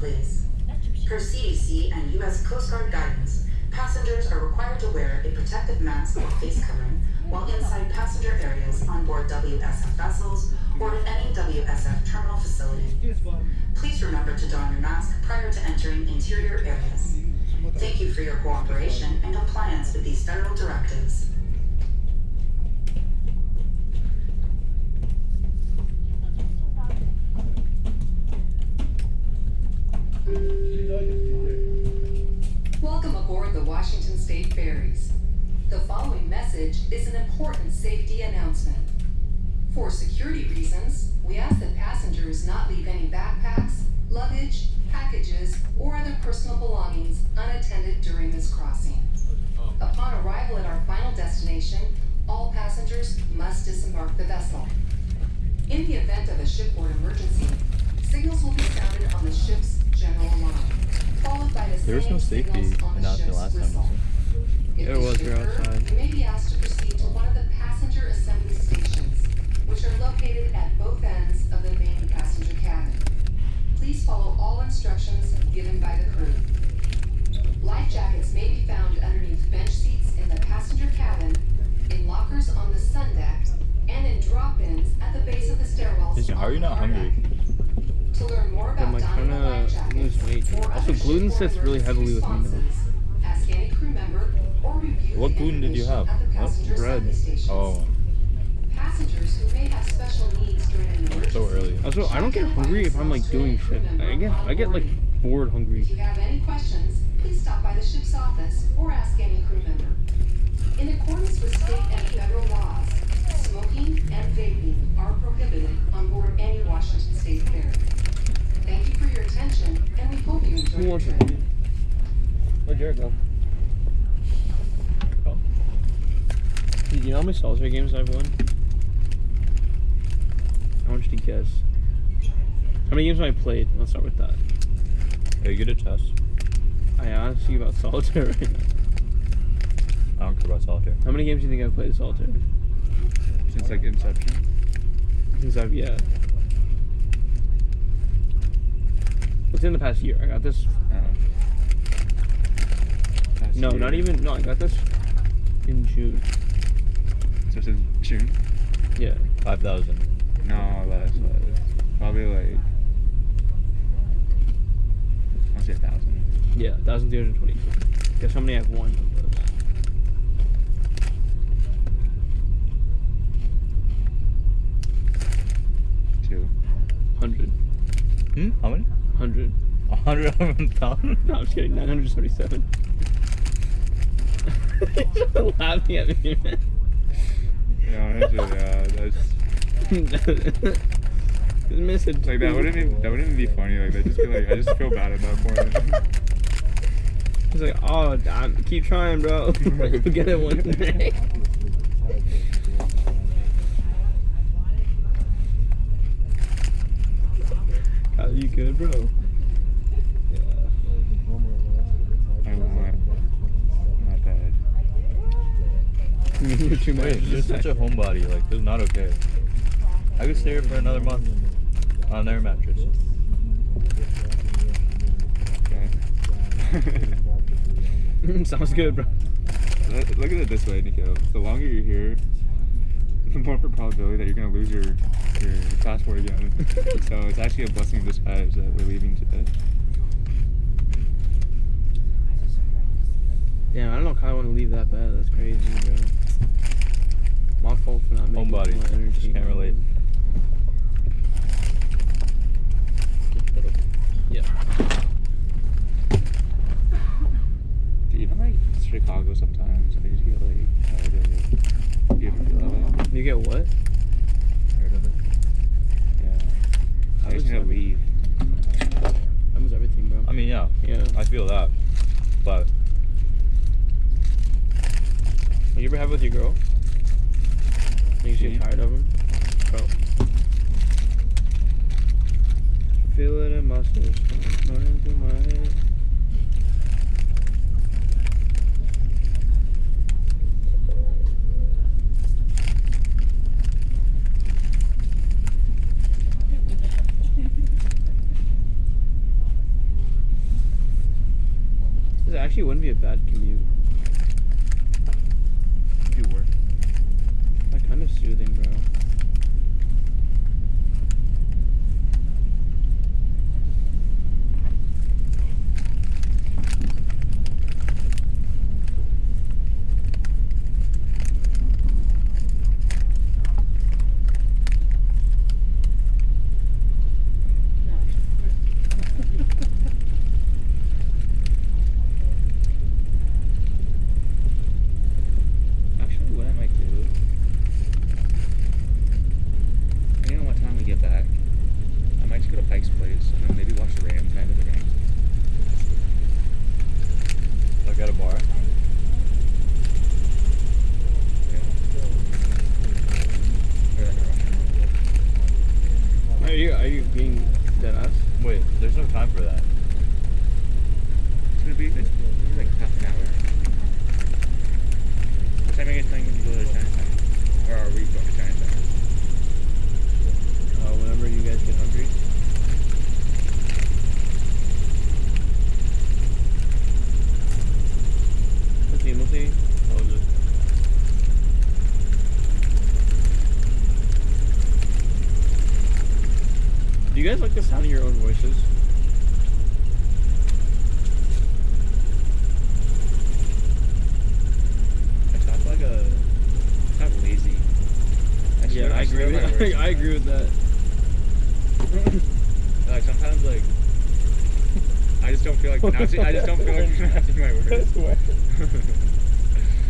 please. Per CDC and U.S. Coast Guard guidance, passengers are required to wear a protective mask or face covering while inside passenger areas on board WSF vessels or at any WSF terminal facility. Please remember to don your mask prior to entering interior areas. Thank you for your cooperation and compliance with these federal directives. Welcome aboard the Washington State Ferries. The following message is an important safety announcement. For security reasons, we ask that passengers not leave any backpacks, luggage, packages, or other personal belongings unattended during this crossing. Upon arrival at our final destination, all passengers must disembark the vessel. In the event of a shipboard emergency, signals will be sounded on the ship's general alarm, followed by the There was no same safety signals on the announcement ship's last time, whistle. was there? If There was, this you're should occur, outside. you may be asked to proceed to one of the passenger assembly stations, which are located at both ends of the main passenger cabin. Please follow all instructions given by the crew. Life jackets may be found underneath bench seats in the passenger cabin, in lockers on the sun deck, and in drop-ins at the base of the stairwells. Jason, how are you on the not car hungry? deck. To learn more I'm about like donning trying a life to jacket lose weight. or Also, other gluten shipboard sits really heavily with me though. responses, ask any crew member or review What the gluten did you information have? at the What? passenger Bread. assembly stations. Oh, Passengers who may have special needs during an emergency. so early. Also, I don't get hungry if I'm like doing shit. I get like bored hungry. If you have any questions, please stop by the ship's office or ask any crew member. In accordance with state and federal laws, smoking and vaping are prohibited on board any Washington State ferry. Thank you for your attention, and we hope you enjoy Who your wants trip. it? Where'd Jared go? Oh. Dude, you know how many solitaire games I've won? I want you to guess. How many games have I played? Let's start with that. Are you good at chess? I asked you about solitaire right now. I don't care about solitaire. How many games do you think I've played solitaire? Since like Inception. Since yeah. Within the past year, I got this. Past No, year. not even. No, I got this in June. So since June? Yeah. 5,000. No, less. Probably like, I want to say 1,000. Yeah, 1,320. Guess how many I've won of those? Two. 100. How many? 100. 100,000? No, I'm just kidding. 977. You're laughing at me, man. Yeah, honestly, that's Just miss it. like that wouldn't even be funny. Like that just be like I just feel bad at that point. He's like, oh, keep trying, bro. You'll get it one day. Are you good, bro? Yeah. Not bad. You're too much. Wait, you're such a homebody. Like, this is not okay. I could stay here for another month on their mattress. Okay. Sounds good, bro. Look at it this way, Nico. The longer you're here, the more of a probability that you're gonna lose your passport again. So it's actually a blessing in disguise that we're leaving today. Damn, I don't know if I want to leave that bad. That's crazy, bro. My fault for not making Homebody. more energy. Just can't relate. Yeah. Dude, even like Chicago sometimes, I just get like tired of it. You ever feel that way? You get what? Heard of it? Yeah. I just need to leave. Happens everything, bro. I mean, yeah. Yeah. I feel that. But You ever have with your girl? And you get tired of him? Bro. Feel it in my system, running through my head. it actually wouldn't be a bad commute. Do work. Like, kind of soothing, bro. Actually, what I might do, depending on what time we get back, I might just go to Pike's place and then maybe watch the Rams and the Rams. Like at a bar. Yeah. Or like a Russian. Are you being dead ass? Wait, there's no time for that. It's gonna be like half an hour. What time are you guys planning to go to Chinatown? Or are we going to Chinatown? Whenever you guys get hungry. Timothy, how was it? Do you guys like the sound of your own voices? I talk like a. I talk lazy. Yeah, I agree with that. I agree with that. Like sometimes, like I just don't feel like pronouncing. I just don't feel like pronouncing my words.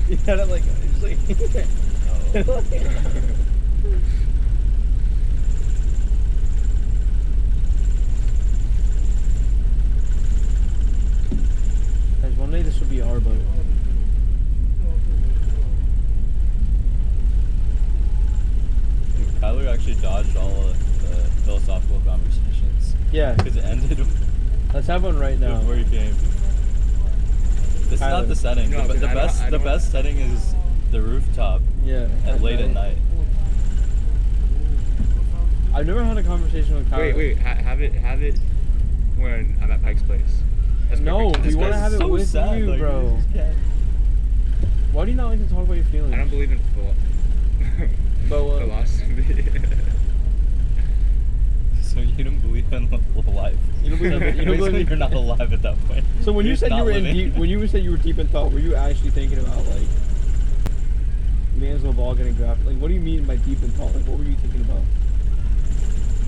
You had it like, just like. Guys, one day this will be our boat. Dude, Kyler actually dodged all of the philosophical conversations. Yeah, Because it ended let's have one right now. before he came. This is not the setting. No, the because I the don't- best setting is the rooftop Yeah. at late at night. I've never had a conversation with Kyler. Wait, have it when I'm at Pike's place. That's No, perfect. we This wanna guy's have it so with sad, you, like, bro. you just can't- Why do you not like to talk about your feelings? I don't believe in philosophy. So you don't believe in life. You don't believe in- you don't Basically, believe in- you're not alive at that point. So when You're you just said you not were in living. deep, when you said you were deep in thought, were you actually thinking about like D'Angelo Ball getting drafted? Like, what do you mean by deep in thought? Like, what were you thinking about?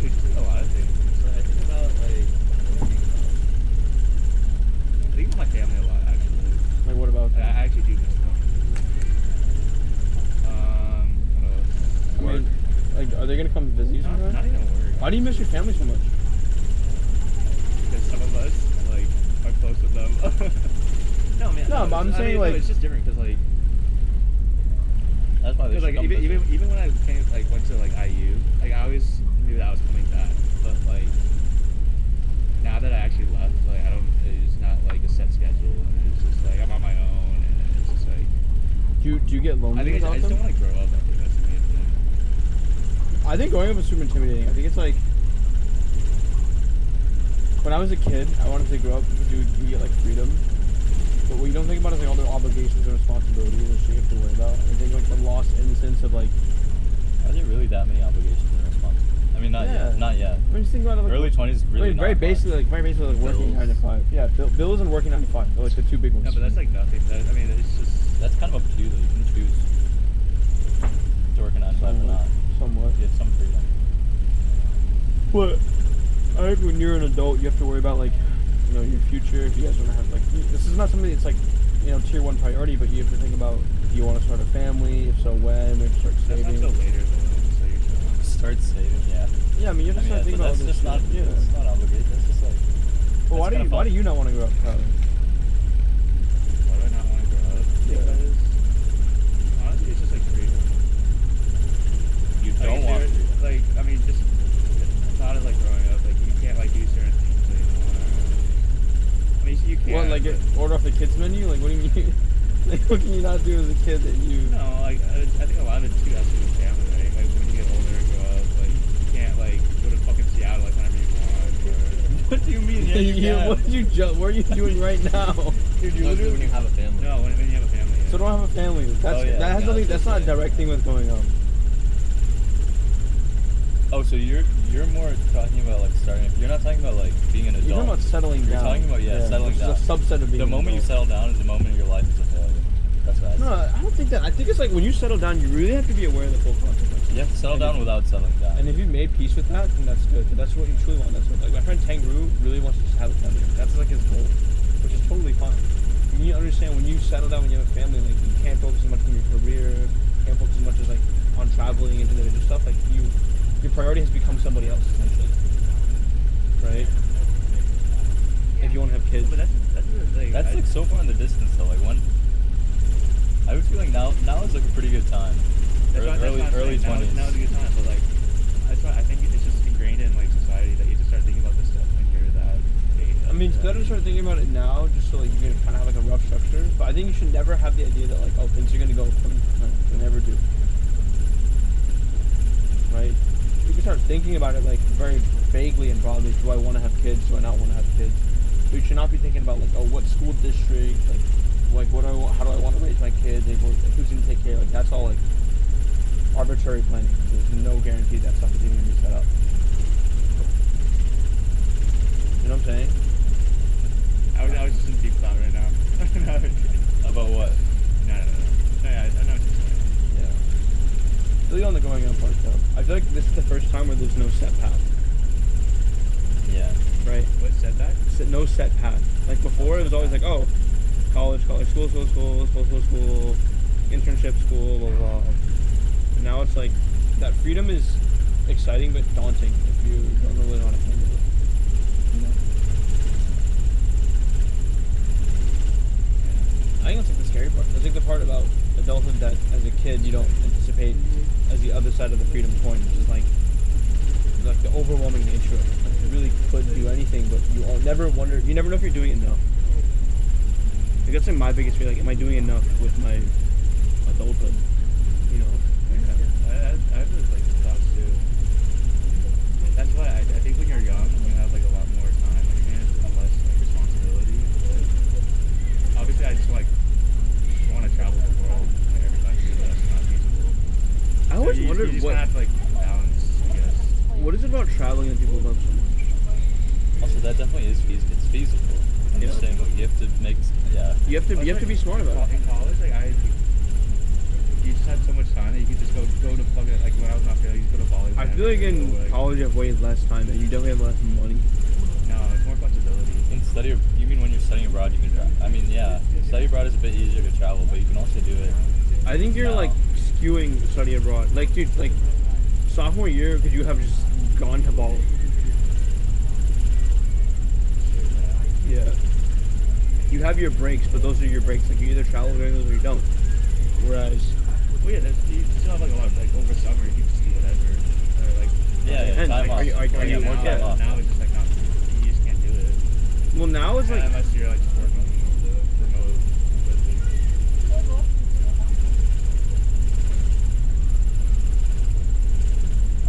It's just a lot of things. So I think about like. I think about my family a lot, actually. Like, what about? I actually do miss them. What else? I mean, like, are they gonna come visit you Not sometime? even work. Why do you miss your family so much? Because some of us like are close with them. No, man. No, but I'm saying, no, like- it's just different because like. That's why they Because should like come visit. even when I came like went to like IU, like I always knew that I was coming back, but like now that I actually left, like I don't, it's not like a set schedule, and it's just like I'm on my own, and it's just like Do you get lonely I think I without just them? don't want to grow up. I think that's the main thing. I think growing up is super intimidating. I think it's like when I was a kid, I wanted to grow up because you get like freedom. But what you don't think about is like all the obligations and responsibilities and shit you have to worry about. I think like the lost innocence of like, Are there really that many obligations and responsibilities? I mean, not Yeah. yet. Not yet. I mean, just think about it. Like, Early 20s, really very not basically, much. like working Bills. 9 to 5. Yeah, bills and working 9 to 5. They're like the two big ones. No, but that's like nothing. I mean, it's just That's kind of up to you, though. You can choose to work a 9 to 5 or not. Somewhat. You have some freedom. But I think when you're an adult, you have to worry about like, you know, your future. If you guys want to have like, this is not something that's like, you know, tier 1 priority, but you have to think about, do you want to start a family? If so, when? We have to start that's saving. not till later though. So you're chill. Start saving, yeah. Yeah, I mean, you have to start but thinking about that's all this just not. shit. Yeah. It's not obligated. That's just like. But why that's kinda why do fun. you not want to grow up, Tyler? Why do I not want to grow up? Yeah. Because honestly, it's just like freedom. You Like, don't want. there- like I mean, just not as like growing up. Like you can't like do certain things anymore. I mean, you can. What, like but- order off the kids menu? Like, what do you mean? Like, what can you not do as a kid that you? No, like I think a lot of it too has to do with family, right? Like when you get older and grow up, like you can't like go to fucking Seattle like whenever you want. Or, What do you mean? Yeah, you can. What are you doing right now? Dude, you No, it's literally when you have a family. No, when you have a family. Yeah. So don't have a family. That's Oh, yeah, that has yeah, nothing. that's That's not a just direct thing with going on. Oh, so you're more talking about like starting. You're not talking about like being an adult. You're talking about settling You're down. talking about settling which down. is a subset of being The an moment you adult. settle down is the moment your life is a failure. That's what I No, say. I don't think that. I think it's like when you settle down, you really have to be aware of the full consequences. You have to settle And down if- without settling down. And if you've made peace with that, then that's good. But that's what you truly want. That's what, like, my friend Tangru really wants to just have a family. That's like his goal, which is totally fine. You need to understand when you settle down, when you have a family, like you can't focus as much on your career, can't focus as much as like on traveling and individual stuff. Like your priority has become somebody else essentially, right? If you want to have kids. But that's That's like so far in the distance though. Like when I would feel like now is like a pretty good time. Early 20s. Now is a good time, but like that's why I think it's just ingrained in like society that you just start thinking about this stuff when you're that age. I mean, it's better to start thinking about it now, just so like you're gonna kind of have like a rough structure. But I think you should never have the idea that like, oh, things are gonna go according to plan. They never do. Right? You can start thinking about it like very vaguely and broadly. Do I want to have kids? Do I not want to have kids? But you should not be thinking about like, oh, what school district? Like what do I want? How do I want to raise my kids? Like, who's gonna take care? Like that's all like arbitrary planning. There's no guarantee that stuff is even gonna be set up. You know what I'm saying? I was just in deep thought right now. About what? No, I know what you're saying. Yeah. Really on the going on part though. I feel like this is the first time where there's no set path. Yeah. Right? What said that? No set path. Like before, it was always like, oh, college, school, internship, school, blah, blah, blah. And now it's like, that freedom is exciting but daunting if you don't really know how to handle it. You know? I think that's like the scary part. I think the part about adulthood that as a kid you don't anticipate as the other side of the freedom coin, which is like the overwhelming nature of it. Like you really could do anything, but you never know if you're doing it enough. I guess like my biggest fear, like, am I doing enough with my adulthood? You know? Yeah. I have those like thoughts too. That's why I think when you're young, you have like a lot more time on your hands and less like responsibility. Like, obviously, I just want to travel the world like every country, but that's not feasible. I always wondered you just have to like balance, I guess. what is it about traveling that people love so much? Also, that definitely is feasible. It's feasible. I'm just saying, like, you have to make. Yeah. You have to be smart about it. In college, like you just had so much time that you could just go to plug it. Like when I was in Australia, you just go to volleyball. I feel like in college you have way less time and you definitely have less money. No, it's more flexibility. You mean when you're studying abroad, you can travel? I mean, yeah, study abroad is a bit easier to travel, but you can also do it. I think you're No. like skewing study abroad. Like, dude, like sophomore year, could you have just gone to Bali? Yeah. You have your breaks, but those are your breaks. Like you either travel during those or you don't. Whereas, Well, yeah, you still have like a lot of like over summer you can just do whatever. Or like Yeah, and, time like, off. are you now, time off. now it's just like not, you just can't do it. well, now it's like Unless you're like just working remote.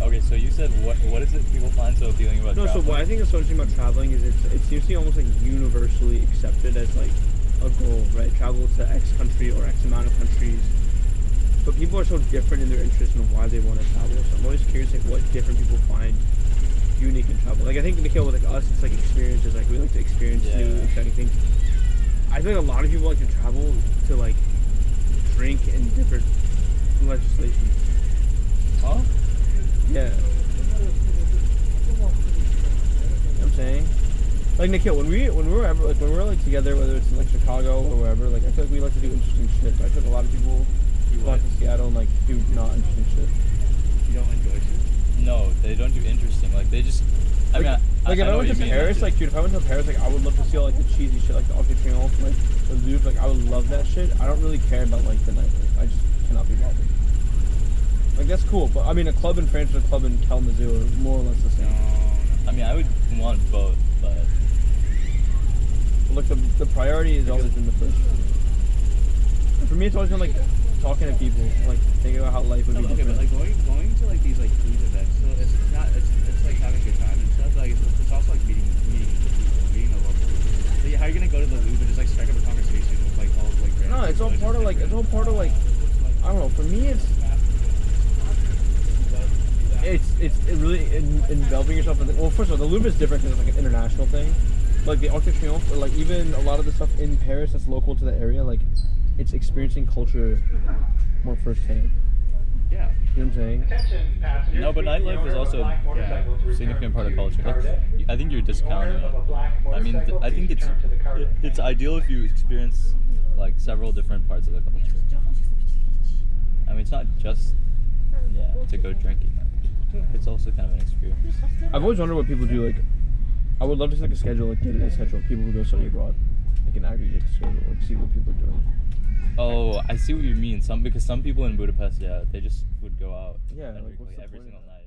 Okay, so you said what is it people find so appealing about no. So traveling? what I think is so interesting about traveling is it seems to be almost like universally accepted as like a goal, right? Travel to X country or X amount of countries. But people are so different in their interest and why they want to travel. So I'm always curious like what different people find unique in travel. Like I think Nikhil with like us, it's like experiences. Like we like to experience new, exciting things. I feel like a lot of people like to travel to like drink in different legislations. Huh? Yeah. I'm saying, like Nikhil, when we're like together, whether it's in like Chicago or wherever, like I feel like we like to do interesting shit. So I feel like a lot of people go out to Seattle and like do not interesting shit. You don't enjoy shit? No, they don't do interesting. Like they just. I mean, Like if I know went what to you mean, Paris, like dude, if I went to Paris, like I would love to see all like the cheesy shit, like the Arc de Triomphe, like the Louvre. Like I would love that shit. I don't really care about like the nightlife. I just cannot be bothered. Like that's cool, but I mean, a club in France or a club in Kalamazoo are more or less the same. I mean, I would want both, but But, like the priority is always in the first one. And for me, it's always been like talking to people, like thinking about how life would No, be but okay, different. but like going to like these like food events, so it's not it's like having a good time and stuff, like it's also like meeting the people, meeting the locals. Like, how are you gonna go to the Louvre and just like strike up a conversation with like all of, like random No, it's all people? part of like I don't know. For me, it's really enveloping yourself in. Well, first of all, the Louvre is different because it's like an international thing. Like the Arc de Triomphe, or like even a lot of the stuff in Paris that's local to the area, like it's experiencing culture more firsthand. Yeah. You know what I'm saying? No, but nightlife is also a significant part of culture. Like, I think you're discounting it. I mean, I think it's ideal if you experience like several different parts of the culture. I mean, it's not just to go drinking. It's also kind of an experience. I've always wondered what people do. Like, I would love to see like a schedule, like day-to-day schedule. People who go study abroad, like an aggregate schedule, like see what people are doing. Oh, I see what you mean. Because some people in Budapest, they just would go out Yeah, and like, drink what's the every point of single that? night.